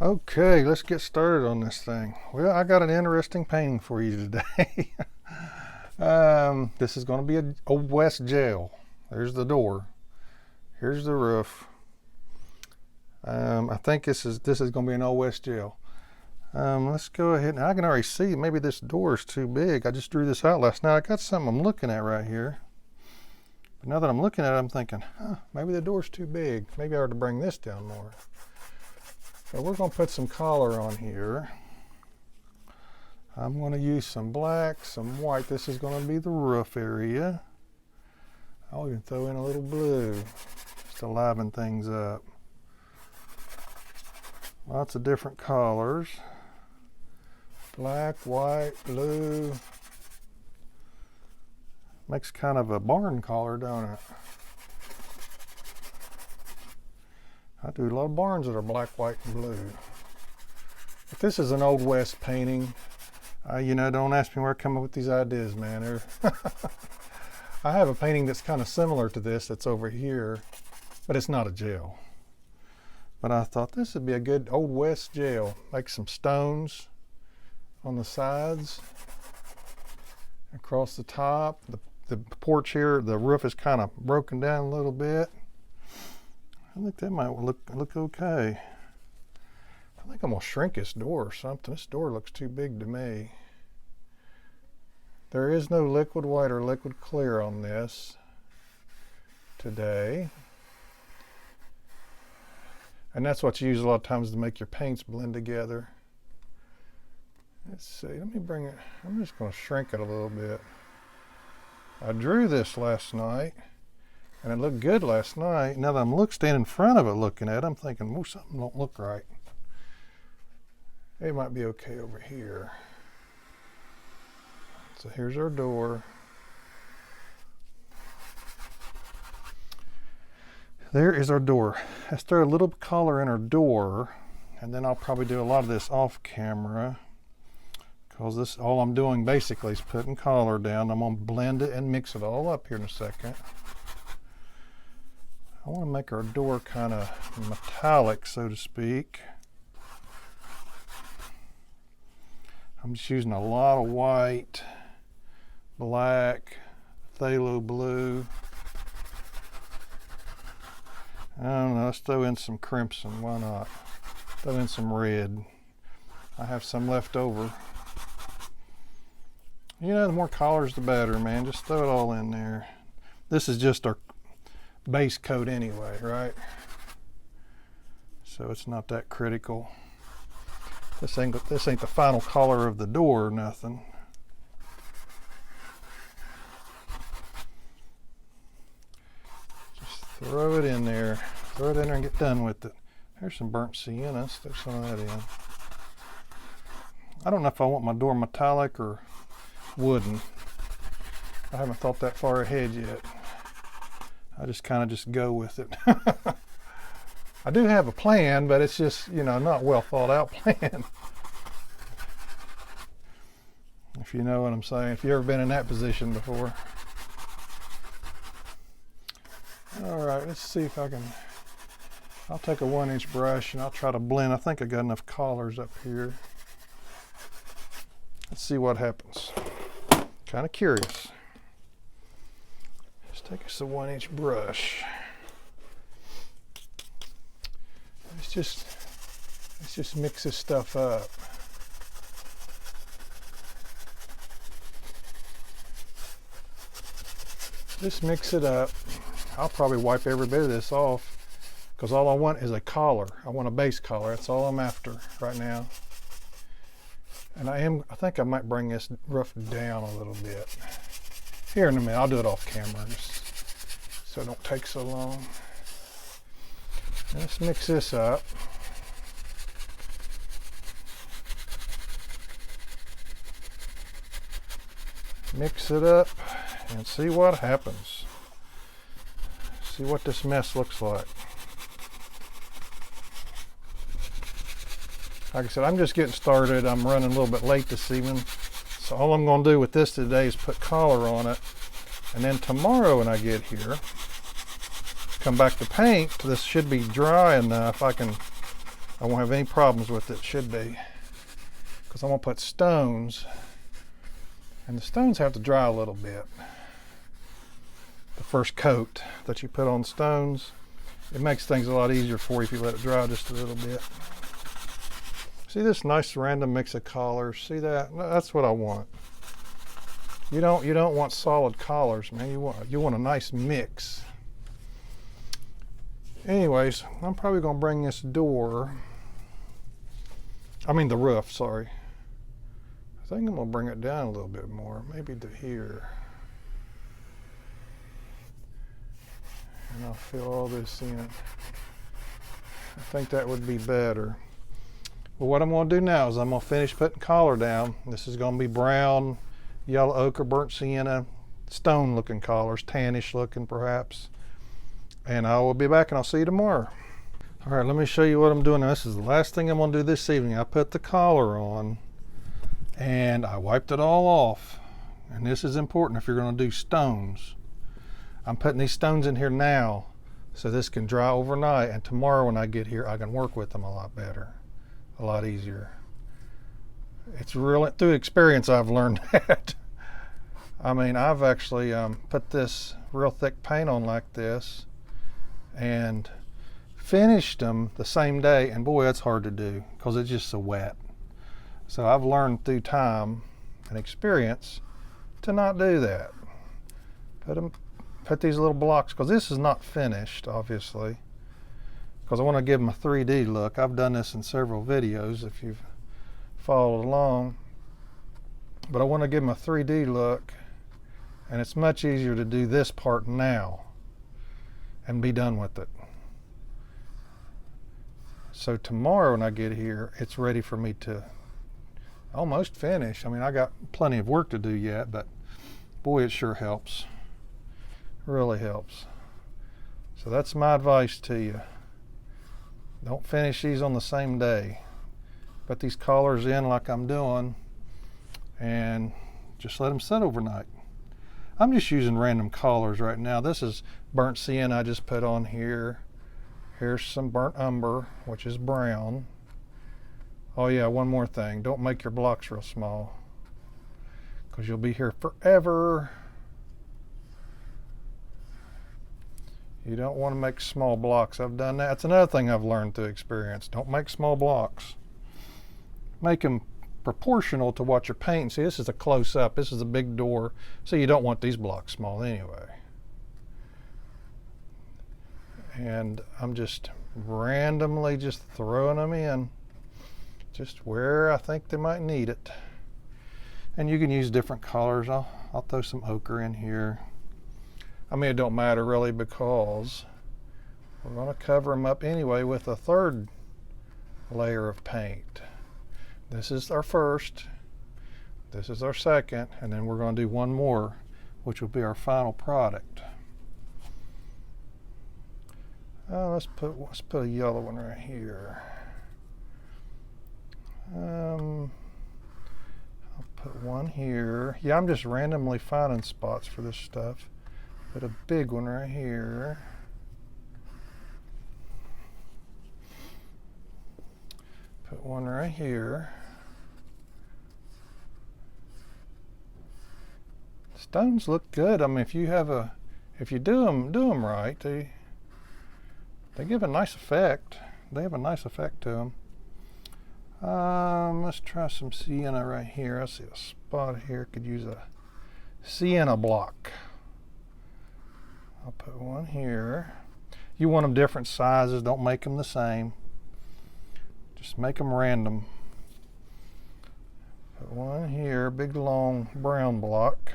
Okay, let's get started on this thing. Well, I got an interesting painting for you today. This is going to be an Old West jail. There's the door. Here's the roof. I think this is going to be an Old West jail. Let's go ahead. Now I can already see maybe this door is too big. I just drew this out last night. I got something I'm looking at right here. But now that I'm looking at it, I'm thinking, maybe the door's too big. Maybe I ought to bring this down more. So we're going to put some color on here. I'm going to use some black, some white. This is going to be the roof area. I'll even throw in a little blue just to liven things up. Lots of different colors. Black, white, blue. Makes kind of a barn color, don't it? I do a lot of barns that are black, white, and blue. But this is an Old West painting. Don't ask me where I come up with these ideas, man. I have a painting that's kind of similar to this that's over here, but it's not a jail. But I thought this would be a good Old West jail. Make some stones on the sides, across the top. The porch here, the roof is kind of broken down a little bit. I think that might look okay. I think I'm gonna shrink this door or something. This door looks too big to me. There is no liquid white or liquid clear on this today. And that's what you use a lot of times to make your paints blend together. Let's see, let me bring it, I'm just gonna shrink it a little bit. I drew this last night. And it looked good last night. Now that I'm standing in front of it looking at it, I'm thinking, oh, something don't look right. It might be okay over here. So here's our door. There is our door. Let's throw a little color in our door, and then I'll probably do a lot of this off camera, because this, all I'm doing basically is putting color down. I'm gonna blend it and mix it all up here in a second. I want to make our door kind of metallic, so to speak. I'm just using a lot of white, black, phthalo blue. I don't know, let's throw in some crimson, why not? Throw in some red. I have some left over. The more colors the better, man. Just throw it all in there. This is just our base coat anyway, right? So it's not that critical. This ain't the final color of the door or nothing. Just throw it in there. Throw it in there and get done with it. There's some burnt sienna. Let's throw some of that in. I don't know if I want my door metallic or wooden. I haven't thought that far ahead yet. I just kind of go with it. I do have a plan, but it's just, not well thought out plan. If you know what I'm saying, if you've ever been in that position before. All right, let's see if I'll take a 1-inch brush and I'll try to blend. I think I got enough colors up here. Let's see what happens. Kind of curious. Take us a 1-inch brush. Let's just mix this stuff up. Just mix it up. I'll probably wipe every bit of this off, because all I want is a collar. I want a base collar. That's all I'm after right now. And I think I might bring this roof down a little bit. Here in a minute, I'll do it off camera just so it don't take so long. Let's mix this up. Mix it up and see what happens. See what this mess looks like. Like I said, I'm just getting started. I'm running a little bit late this evening. So all I'm going to do with this today is put color on it. And then tomorrow when I get here, come back to paint. This should be dry enough. I can I won't have any problems with it, should be. Because I'm going to put stones, and the stones have to dry a little bit. The first coat that you put on stones, it makes things a lot easier for you if you let it dry just a little bit. See this nice random mix of collars? See that? That's what I want. You don't want solid collars, man. You want a nice mix. Anyways, I'm probably going to bring this door, I mean the roof, sorry. I think I'm going to bring it down a little bit more, maybe to here. And I'll fill all this in. I think that would be better. Well, what I'm going to do now is I'm going to finish putting collar down. This is going to be brown, yellow ochre, burnt sienna, stone looking collars, tannish looking perhaps. And I will be back and I'll see you tomorrow. All right, let me show you what I'm doing now. This is the last thing I'm going to do this evening. I put the collar on and I wiped it all off. And this is important if you're going to do stones. I'm putting these stones in here now so this can dry overnight, and tomorrow when I get here I can work with them a lot better, a lot easier. It's really through experience I've learned that. I mean, I've actually put this real thick paint on like this and finished them the same day, and boy, that's hard to do because it's just so wet. So I've learned through time and experience to not do that. Put these little blocks, because this is not finished, obviously, because I want to give them a 3D look. I've done this in several videos if you've followed along, but I want to give them a 3D look, and it's much easier to do this part now and be done with it. So tomorrow when I get here, it's ready for me to almost finish. I mean, I got plenty of work to do yet, but boy, it sure helps. Really helps. So that's my advice to you. Don't finish these on the same day. Put these collars in like I'm doing and just let them sit overnight. I'm just using random collars right now. This is burnt sienna I just put on here. Here's some burnt umber, which is brown. Oh yeah, one more thing. Don't make your blocks real small, because you'll be here forever. You don't want to make small blocks. I've done that. That's another thing I've learned through experience. Don't make small blocks. Make them proportional to what you're painting. See, this is a close-up. This is a big door, so you don't want these blocks small anyway. And I'm just randomly just throwing them in, just where I think they might need it. And you can use different colors. I'll throw some ochre in here. I mean, it don't matter really, because we're going to cover them up anyway with a third layer of paint. This is our first, this is our second, and then we're going to do one more, which will be our final product. Let's put a yellow one right here. I'll put one here. Yeah, I'm just randomly finding spots for this stuff. Put a big one right here. Put one right here. Stones look good. I mean, if you do them right, they give a nice effect. They have a nice effect to them. Let's try some sienna right here. I see a spot here. Could use a sienna block. I'll put one here. You want them different sizes. Don't make them the same. Just make them random. Put one here, big long brown block.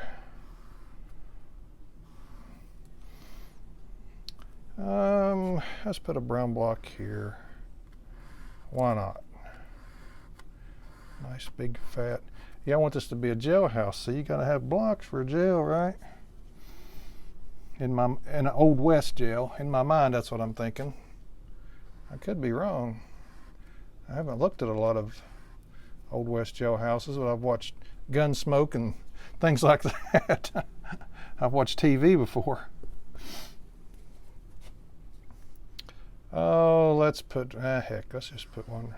Let's put a brown block here. Why not? Nice big fat. Yeah, I want this to be a jailhouse, so you gotta have blocks for a jail, right? In an old west jail. In my mind, that's what I'm thinking. I could be wrong. I haven't looked at a lot of old west jailhouses, but I've watched Gunsmoke and things like that. I've watched TV before. Oh, let's put, heck, let's just put one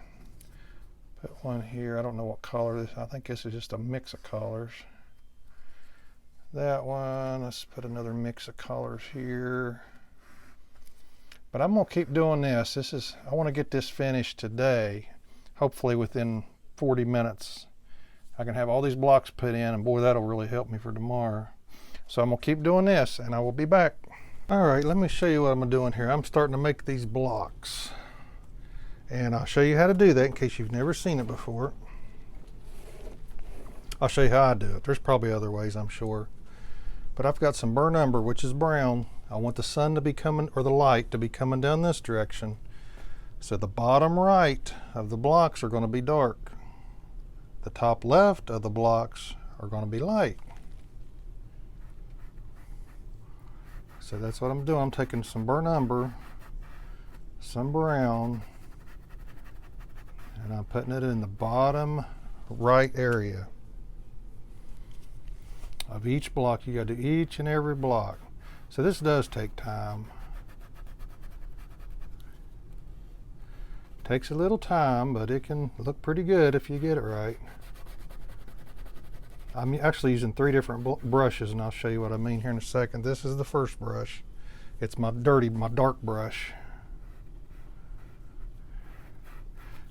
here. I don't know what color this, I think this is just a mix of colors. That one, let's put another mix of colors here. But I'm gonna keep doing this. I want to get this finished today. Hopefully within 40 minutes. I can have all these blocks put in, and boy, that'll really help me for tomorrow. So I'm gonna keep doing this, and I will be back. All right, let me show you what I'm doing here. I'm starting to make these blocks. And I'll show you how to do that in case you've never seen it before. I'll show you how I do it. There's probably other ways, I'm sure. But I've got some burnt umber, which is brown. I want the sun to be coming, or the light to be coming down this direction. So the bottom right of the blocks are going to be dark. The top left of the blocks are going to be light. So that's what I'm doing. I'm taking some burnt umber, some brown, and I'm putting it in the bottom right area of each block. You got to do each and every block. So this does take time. Takes a little time, but it can look pretty good if you get it right. I'm actually using 3 different brushes, and I'll show you what I mean here in a second. This is the first brush. It's my dark brush.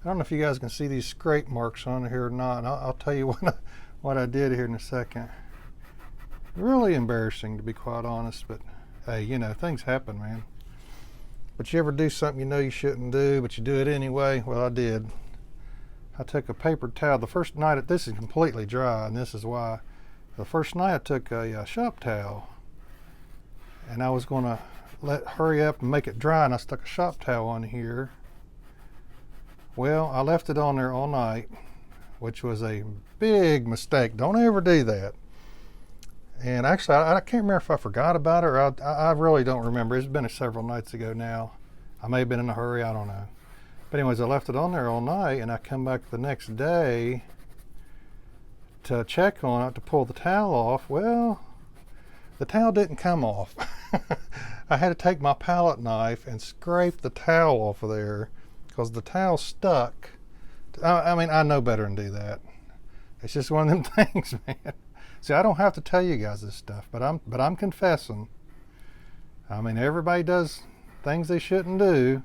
I don't know if you guys can see these scrape marks on here or not. I'll tell you what I did here in a second. Really embarrassing, to be quite honest, but hey, you know, things happen, man. But you ever do something you know you shouldn't do, but you do it anyway? Well, I did. I took a paper towel. The first night, this is completely dry, and this is why. The first night I took a shop towel, and I was going to hurry up and make it dry, and I stuck a shop towel on here. Well, I left it on there all night, which was a big mistake. Don't ever do that. And actually, I can't remember if I forgot about it, or I really don't remember. It's been several nights ago now. I may have been in a hurry, I don't know. But anyways, I left it on there all night, and I come back the next day to check on it to pull the towel off. Well, the towel didn't come off. I had to take my palette knife and scrape the towel off of there because the towel stuck. I mean, I know better than do that. It's just one of them things, man. See, I don't have to tell you guys this stuff, but I'm confessing. I mean, everybody does things they shouldn't do,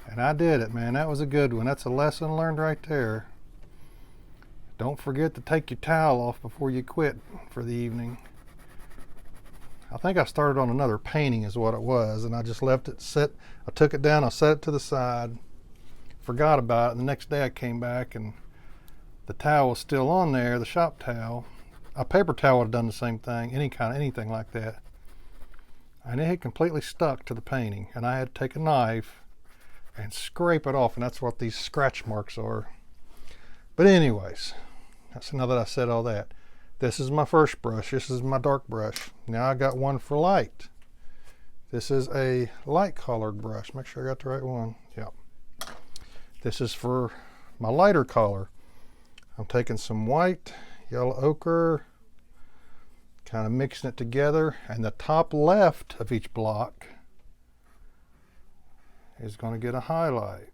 and I did it, man. That was a good one. That's a lesson learned right there. Don't forget to take your towel off before you quit for the evening. I think I started on another painting is what it was, and I just left it sit. I took it down, I set it to the side, forgot about it, and the next day I came back and the towel was still on there, the shop towel. A paper towel would have done the same thing, anything like that. And it had completely stuck to the painting, and I had to take a knife and scrape it off, and that's what these scratch marks are. But anyways, that's now that I said all that. This is my first brush. This is my dark brush. Now I got one for light. This is a light colored brush. Make sure I got the right one. Yep. This is for my lighter color. I'm taking some white, yellow ochre, kind of mixing it together, and the top left of each block is going to get a highlight.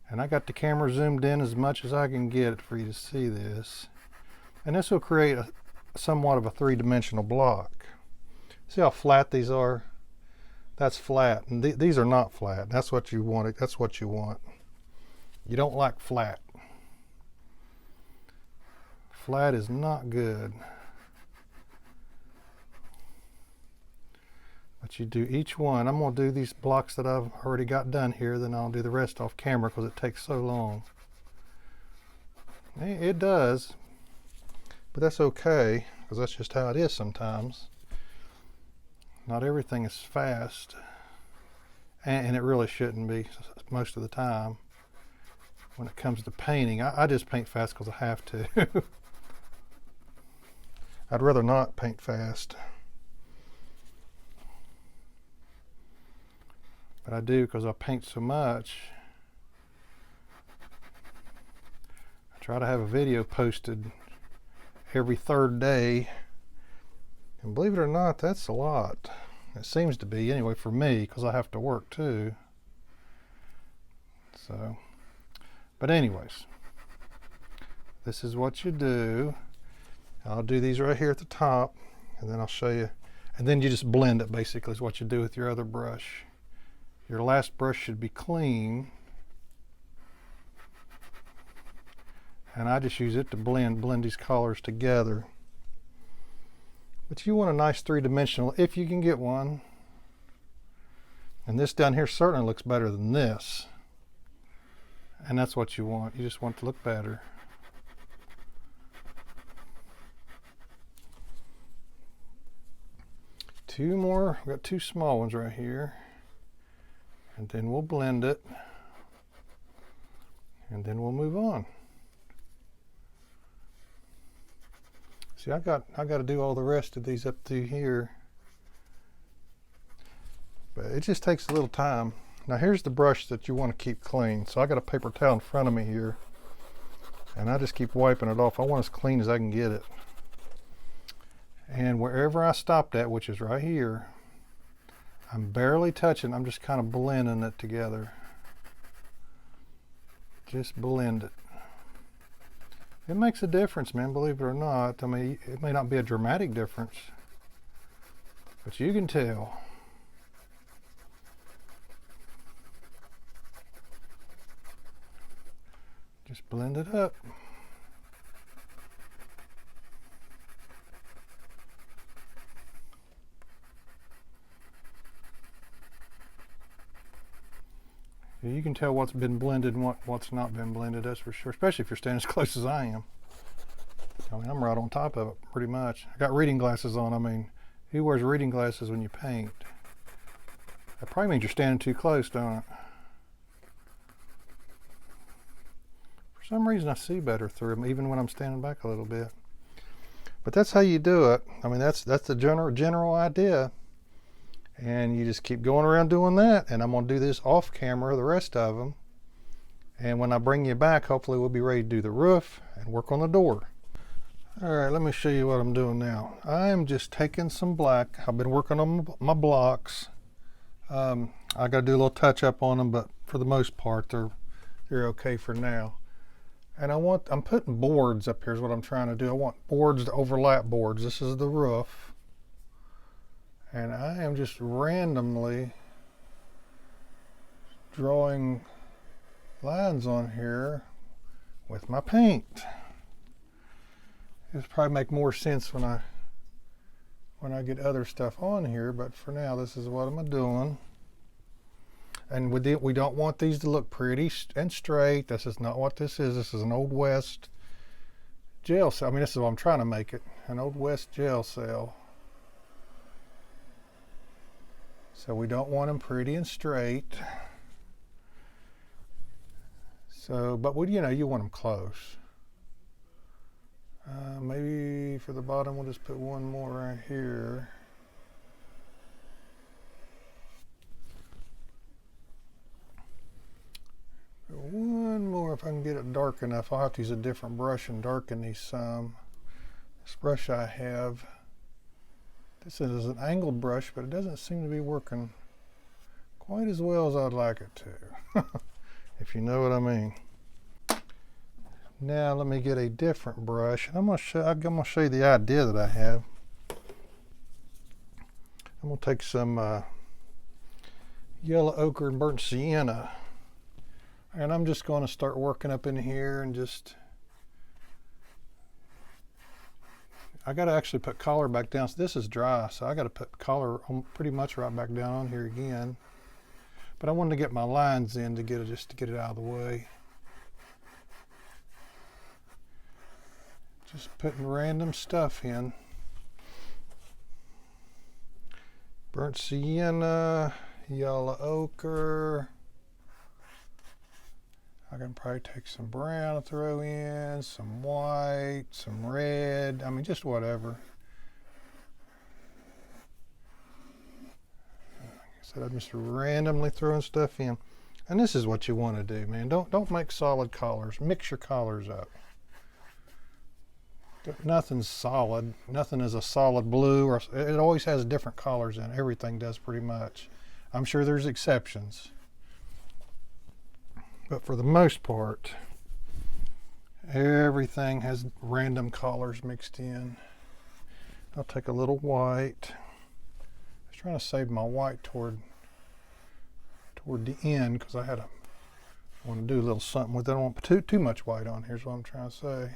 And I got the camera zoomed in as much as I can get for you to see this. And this will create somewhat of a 3-dimensional block. See how flat these are? That's flat, and these are not flat. That's what you want. That's what you want. You don't like flat. Flat is not good. But you do each one. I'm going to do these blocks that I've already got done here, then I'll do the rest off camera because it takes so long. It does, but that's okay because that's just how it is sometimes. Not everything is fast, and it really shouldn't be most of the time when it comes to painting. I just paint fast because I have to. I'd rather not paint fast. But I do because I paint so much. I try to have a video posted every 3rd day. And believe it or not, that's a lot. It seems to be anyway for me because I have to work too. So, but anyways, this is what you do. I'll do these right here at the top, and then I'll show you. And then you just blend it, basically, is what you do with your other brush. Your last brush should be clean. And I just use it to blend these colors together. But you want a nice three-dimensional, if you can get one. And this down here certainly looks better than this. And that's what you want. You just want it to look better. Two more, we've got two small ones right here. And then we'll blend it. And then we'll move on. See, I got to do all the rest of these up through here. But it just takes a little time. Now here's the brush that you want to keep clean. So I got a paper towel in front of me here. And I just keep wiping it off. I want as clean as I can get it. And wherever I stopped at, which is right here, I'm barely touching. I'm just kind of blending it together. Just blend it. It makes a difference, man, believe it or not. I mean, it may not be a dramatic difference, but you can tell. Just blend it up. You can tell what's been blended and what's not been blended, that's for sure, especially if you're standing as close as I am. I mean, I'm right on top of it, pretty much. I got reading glasses on. I mean, who wears reading glasses when you paint? That probably means you're standing too close, don't it? For some reason, I see better through them, even when I'm standing back a little bit. But that's how you do it. I mean, that's the general idea. And you just keep going around doing that. And I'm going to do this off camera, the rest of them. And when I bring you back, hopefully we'll be ready to do the roof and work on the door. All right, let me show you what I'm doing now. I'm just taking some black. I've been working on my blocks. I got to do a little touch up on them, but for the most part, they're okay for now. And I'm putting boards up here is what I'm trying to do. I want boards to overlap boards. This is the roof. And I am just randomly drawing lines on here with my paint. It'll probably make more sense when I get other stuff on here, but for now this is what I'm doing. And we don't want these to look pretty and straight. This is not what this is. This is an Old West jail cell. I mean, this is what I'm trying to make it, an Old West jail cell. So we don't want them pretty and straight. So, but you want them close. Maybe for the bottom, we'll just put one more right here. One more, if I can get it dark enough. I'll have to use a different brush and darken these some. This brush I have, this is an angled brush, but it doesn't seem to be working quite as well as I'd like it to, if you know what I mean. Now let me get a different brush, and I'm going to show you the idea that I have. I'm going to take some yellow ochre and burnt sienna, and I'm just going to start working up in here and just. I got to actually put color back down. So this is dry, so I got to put color on pretty much right back down on here again. But I wanted to get my lines in to get it out of the way. Just putting random stuff in. Burnt sienna, yellow ochre. I can probably take some brown and throw in, some white, some red, I mean, just whatever. Like I said, I'm just randomly throwing stuff in. And this is what you want to do, man. Don't make solid colors. Mix your colors up. Nothing's solid. Nothing is a solid blue, or it always has different colors in it. Everything does pretty much. I'm sure there's exceptions. But for the most part, everything has random colors mixed in. I'll take a little white. I was trying to save my white toward the end because I want to do a little something with it. I don't want to put too much white on. Here's what I'm trying to say.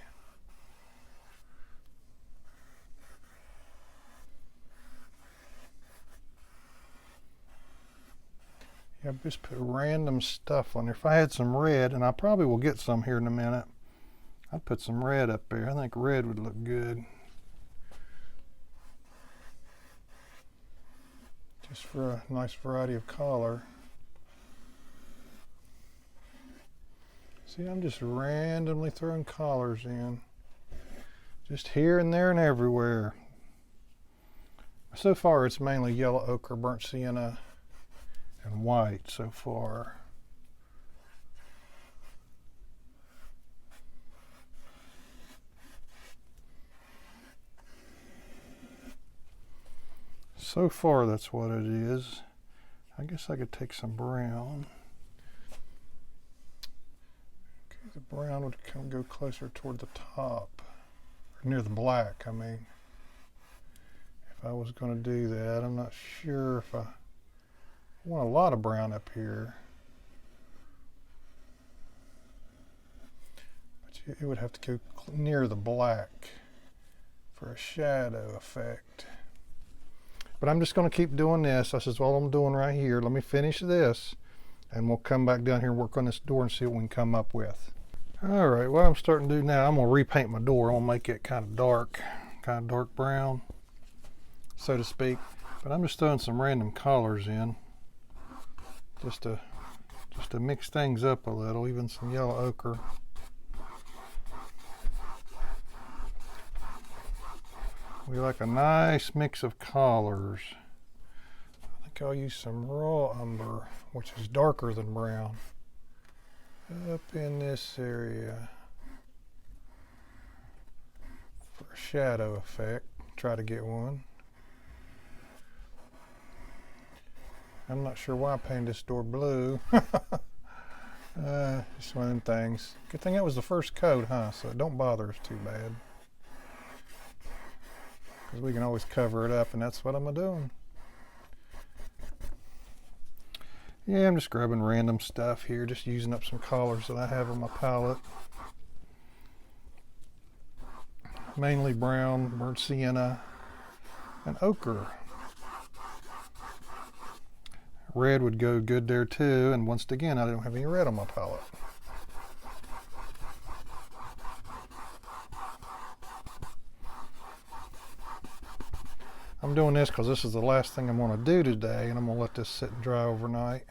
Yeah, just put random stuff on there. If I had some red, and I probably will get some here in a minute, I'd put some red up there. I think red would look good. Just for a nice variety of color. See, I'm just randomly throwing colors in. Just here and there and everywhere. So far it's mainly yellow ochre, burnt sienna, and white so far. So far that's what it is. I guess I could take some brown. Okay, the brown would go closer toward the top, or near the black, I mean. If I was going to do that, I'm not sure if I want a lot of brown up here. But it would have to go near the black for a shadow effect. But I'm just going to keep doing this. This is all I'm doing right here. Let me finish this, and we'll come back down here and work on this door and see what we can come up with. All right, what I'm starting to do now, I'm going to repaint my door. I'm going to make it kind of dark brown, so to speak. But I'm just throwing some random colors in, just to mix things up a little, even some yellow ochre. We like a nice mix of colors. I think I'll use some raw umber, which is darker than brown, up in this area for a shadow effect. Try to get one. I'm not sure why I painted this door blue. Just one of them things. Good thing that was the first coat, huh? So it don't bother us too bad. Because we can always cover it up, and that's what I'm doing. Yeah, I'm just grabbing random stuff here, just using up some colors that I have on my palette. Mainly brown, burnt sienna, and ochre. Red would go good there too, and once again, I don't have any red on my palette. I'm doing this because this is the last thing I'm going to do today, and I'm going to let this sit and dry overnight.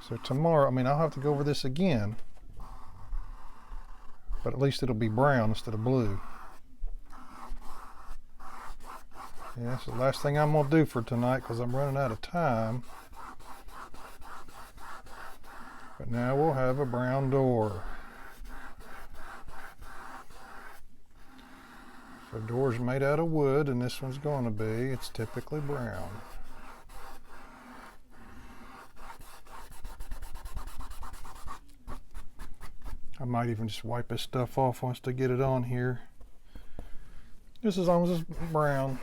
So tomorrow, I'll have to go over this again, but at least it'll be brown instead of blue. Yeah, that's the last thing I'm going to do for tonight because I'm running out of time. But now we'll have a brown door. If a door's made out of wood, and this one's going to be, it's typically brown. I might even just wipe this stuff off once to get it on here. Just as long as it's brown.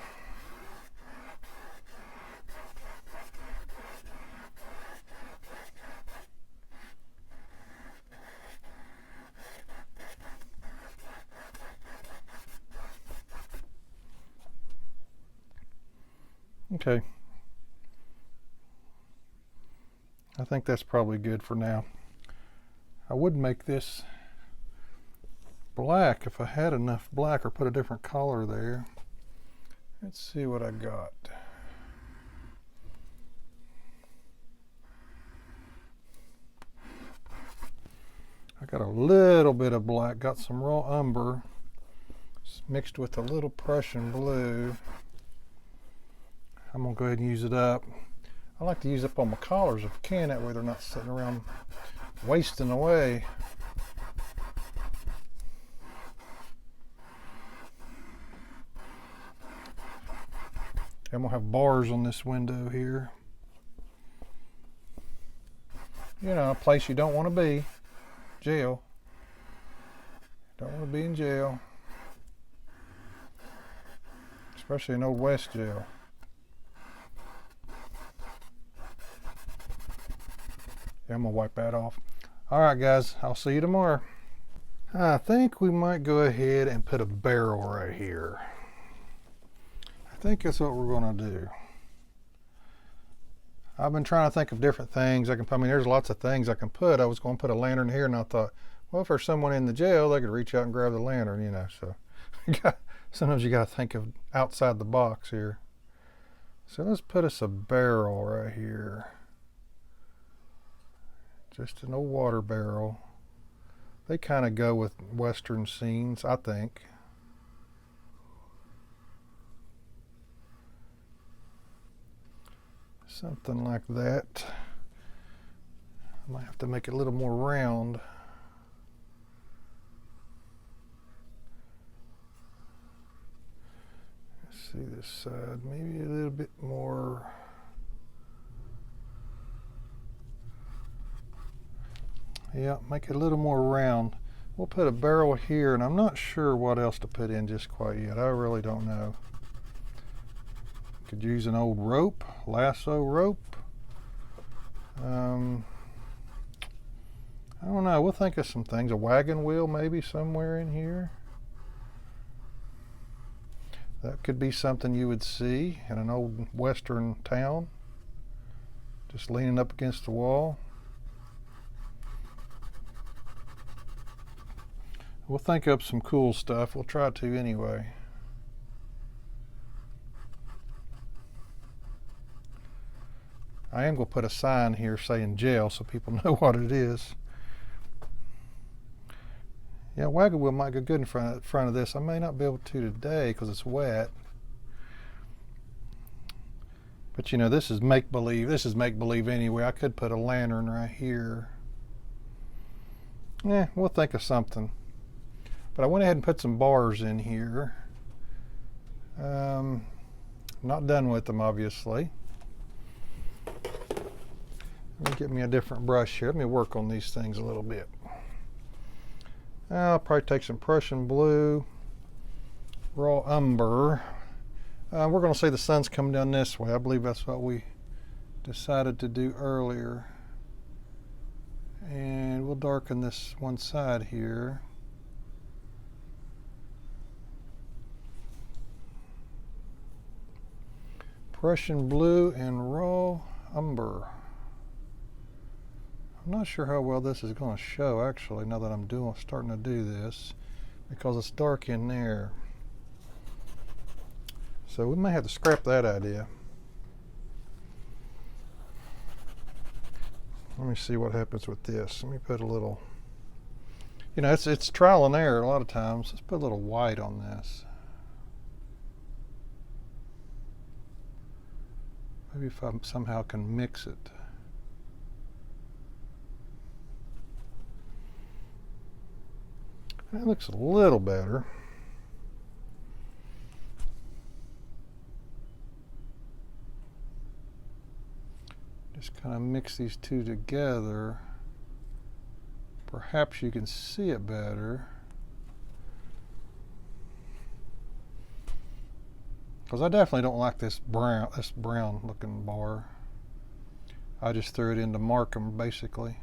Okay. I think that's probably good for now. I would make this black if I had enough black, or put a different color there. Let's see what I got. I got a little bit of black, got some raw umber mixed with a little Prussian blue. I'm gonna go ahead and use it up. I like to use up all my collars if I can, that way they're not sitting around wasting away. I'm gonna have bars on this window here. you know, a place you don't want to be. Jail. Don't want to be in jail. Especially in Old West jail. Yeah, I'm going to wipe that off. Alright guys, I'll see you tomorrow. I think we might go ahead and put a barrel right here. I think that's what we're going to do. I've been trying to think of different things I can put. I mean, there's lots of things I can put. I was going to put a lantern here, and I thought, well, if there's someone in the jail, they could reach out and grab the lantern, you know. So sometimes you got to think of outside the box here. So let's put us a barrel right here. Just an old water barrel. They kind of go with Western scenes, I think. Something like that. I might have to make it a little more round. Let's see this side, maybe a little bit more. Yeah, make it a little more round. We'll put a barrel here, and I'm not sure what else to put in just quite yet. I really don't know. Could use an old rope, lasso rope. I don't know. We'll think of some things. A wagon wheel maybe somewhere in here. That could be something you would see in an old western town. Just leaning up against the wall. We'll think up some cool stuff. We'll try to anyway. I am going to put a sign here saying jail so people know what it is. Yeah, wagon wheel might go good in front of this. I may not be able to today because it's wet. But you know, this is make-believe. This is make-believe anyway. I could put a lantern right here. Yeah, we'll think of something. But I went ahead and put some bars in here. Not done with them, obviously. Let me get me a different brush here. Let me work on these things a little bit. I'll probably take some Prussian blue, raw umber. We're going to see the sun's coming down this way. I believe that's what we decided to do earlier. And we'll darken this one side here. Prussian blue and raw umber. I'm not sure how well this is going to show actually now that I'm starting to do this because it's dark in there. So we may have to scrap that idea. Let me see what happens with this. Let me put a little, you know, it's trial and error a lot of times. Let's put a little white on this. Maybe if I somehow can mix it. That looks a little better. Just kind of mix these two together. Perhaps you can see it better. Because I definitely don't like this brown looking bar. I just threw it in to mark them basically.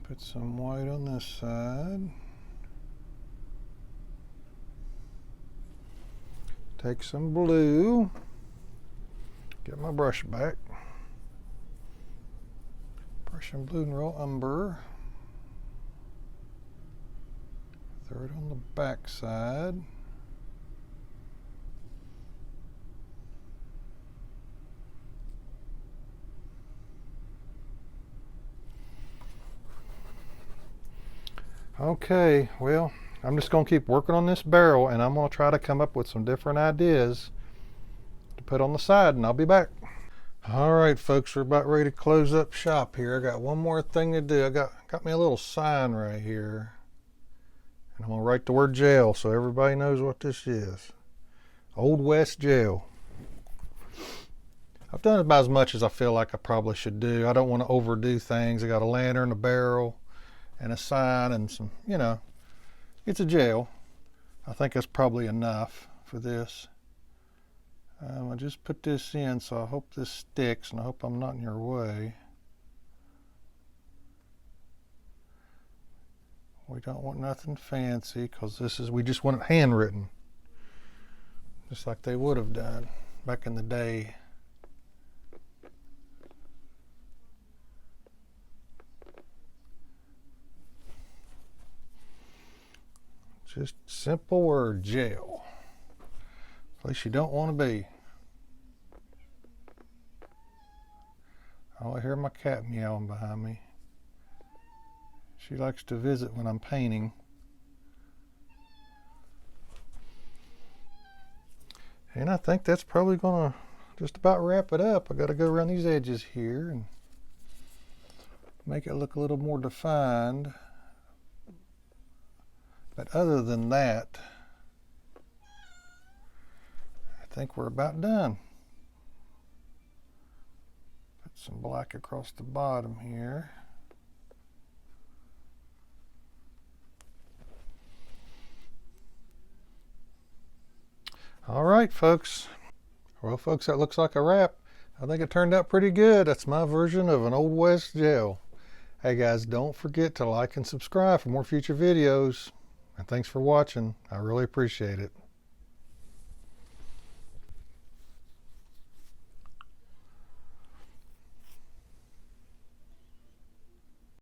Put some white on this side. Take some blue. Get my brush back. Prussian blue and raw umber. Throw it on the back side. Okay, well, I'm just going to keep working on this barrel and I'm going to try to come up with some different ideas to put on the side and I'll be back. All right, folks, we're about ready to close up shop here. I got one more thing to do. I got me a little sign right here. And I'm going to write the word jail so everybody knows what this is. Old West jail. I've done about as much as I feel like I probably should do. I don't want to overdo things. I got a lantern, a barrel, and a sign, and some, you know, it's a jail. I think that's probably enough for this. I just put this in, so I hope this sticks, and I hope I'm not in your way. We don't want nothing fancy, because we just want it handwritten, just like they would have done back in the day. Just simple word, jail. Place you don't want to be. Oh, I hear my cat meowing behind me. She likes to visit when I'm painting. And I think that's probably going to just about wrap it up. I got to go around these edges here and make it look a little more defined. But other than that, I think we're about done. Put some black across the bottom here. All right, folks. Well, folks, that looks like a wrap. I think it turned out pretty good. That's my version of an Old West jail. Hey guys, don't forget to like and subscribe for more future videos. And thanks for watching. I really appreciate it.